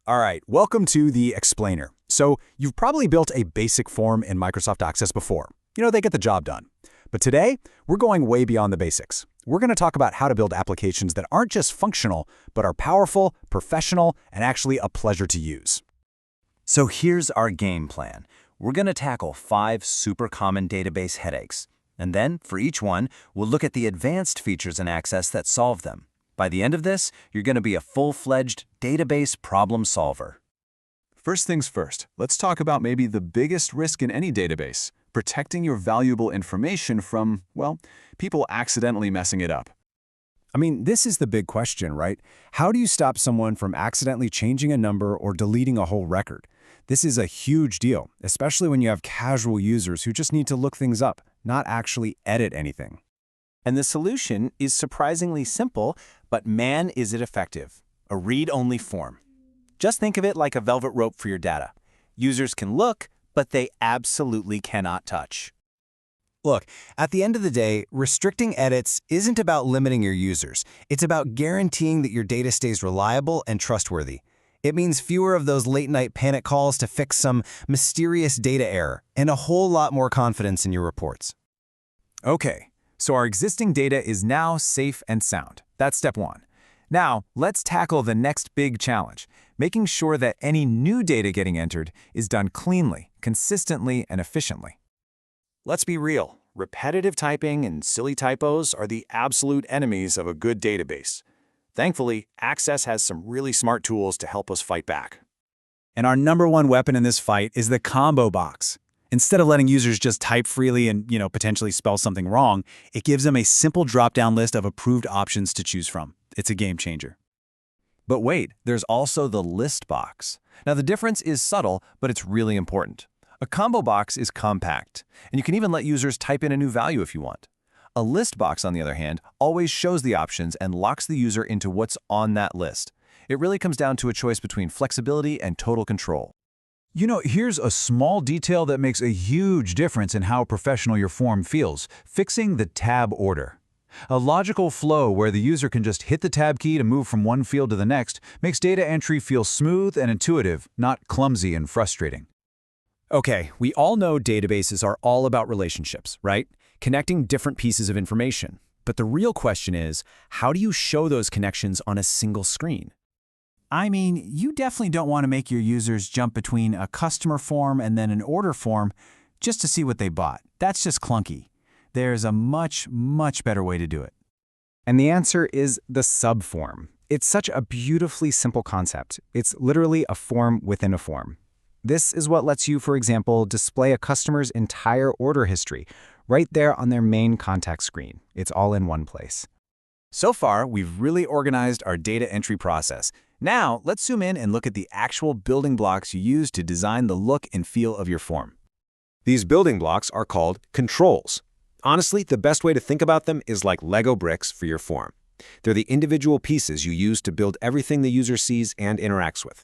All right, welcome to the Explainer. So you've probably built a basic form in Microsoft Access before. They get the job done. But today, we're going way beyond the basics. We're going to talk about how to build applications that aren't just functional, but are powerful, professional, and actually a pleasure to use. So here's our game plan. We're going to tackle 5 super common database headaches. And then, for each one, we'll look at the advanced features in Access that solve them. By the end of this, you're going to be a full-fledged database problem solver. First things first, let's talk about maybe the biggest risk in any database, protecting your valuable information from, well, people accidentally messing it up. I mean, this is the big question, right? How do you stop someone from accidentally changing a number or deleting a whole record? This is a huge deal, especially when you have casual users who just need to look things up, not actually edit anything. And the solution is surprisingly simple, but man, is it effective. A read-only form. Just think of it like a velvet rope for your data. Users can look, but they absolutely cannot touch. Look, at the end of the day, restricting edits isn't about limiting your users. It's about guaranteeing that your data stays reliable and trustworthy. It means fewer of those late-night panic calls to fix some mysterious data error, and a whole lot more confidence in your reports. Okay, so our existing data is now safe and sound. That's step 1. Now, let's tackle the next big challenge, making sure that any new data getting entered is done cleanly, consistently, and efficiently. Let's be real. Repetitive typing and silly typos are the absolute enemies of a good database. Thankfully, Access has some really smart tools to help us fight back. And our number one weapon in this fight is the combo box. Instead of letting users just type freely and, potentially spell something wrong, it gives them a simple drop-down list of approved options to choose from. It's a game changer. But wait, there's also the list box. Now the difference is subtle, but it's really important. A combo box is compact, and you can even let users type in a new value if you want. A list box, on the other hand, always shows the options and locks the user into what's on that list. It really comes down to a choice between flexibility and total control. Here's a small detail that makes a huge difference in how professional your form feels: fixing the tab order. A logical flow where the user can just hit the tab key to move from one field to the next makes data entry feel smooth and intuitive, not clumsy and frustrating. Okay, we all know databases are all about relationships, right? Connecting different pieces of information. But the real question is, how do you show those connections on a single screen? I mean, you definitely don't want to make your users jump between a customer form and then an order form just to see what they bought. That's just clunky. There's a much, much better way to do it. And the answer is the subform. It's such a beautifully simple concept. It's literally a form within a form. This is what lets you, for example, display a customer's entire order history right there on their main contact screen. It's all in one place. So far, we've really organized our data entry process. Now, let's zoom in and look at the actual building blocks you use to design the look and feel of your form. These building blocks are called controls. Honestly, the best way to think about them is like Lego bricks for your form. They're the individual pieces you use to build everything the user sees and interacts with.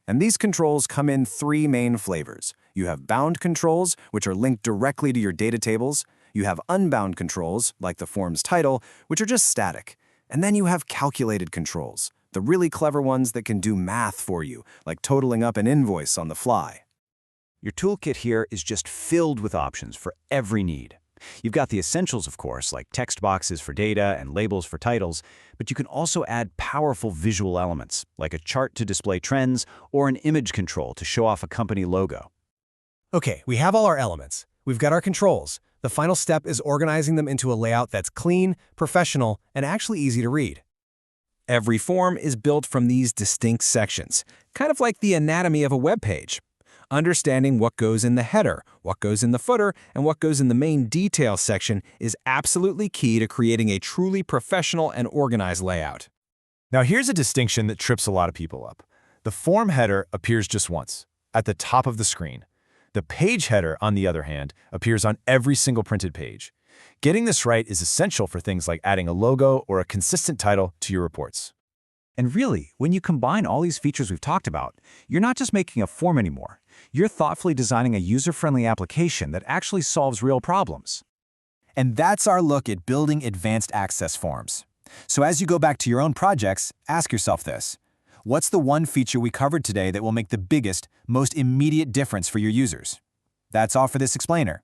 And these controls come in 3 main flavors. You have bound controls, which are linked directly to your data tables. You have unbound controls, like the form's title, which are just static. And then you have calculated controls, the really clever ones that can do math for you, like totaling up an invoice on the fly. Your toolkit here is just filled with options for every need. You've got the essentials, of course, like text boxes for data and labels for titles, but you can also add powerful visual elements, like a chart to display trends or an image control to show off a company logo. Okay, we have all our elements. We've got our controls. The final step is organizing them into a layout that's clean, professional, and actually easy to read. Every form is built from these distinct sections, kind of like the anatomy of a web page. Understanding what goes in the header, what goes in the footer, and what goes in the main details section is absolutely key to creating a truly professional and organized layout. Now here's a distinction that trips a lot of people up. The form header appears just once, at the top of the screen. The page header, on the other hand, appears on every single printed page. Getting this right is essential for things like adding a logo or a consistent title to your reports. And really, when you combine all these features we've talked about, you're not just making a form anymore. You're thoughtfully designing a user-friendly application that actually solves real problems. And that's our look at building advanced access forms. So as you go back to your own projects, ask yourself this. What's the one feature we covered today that will make the biggest, most immediate difference for your users? That's all for this explainer.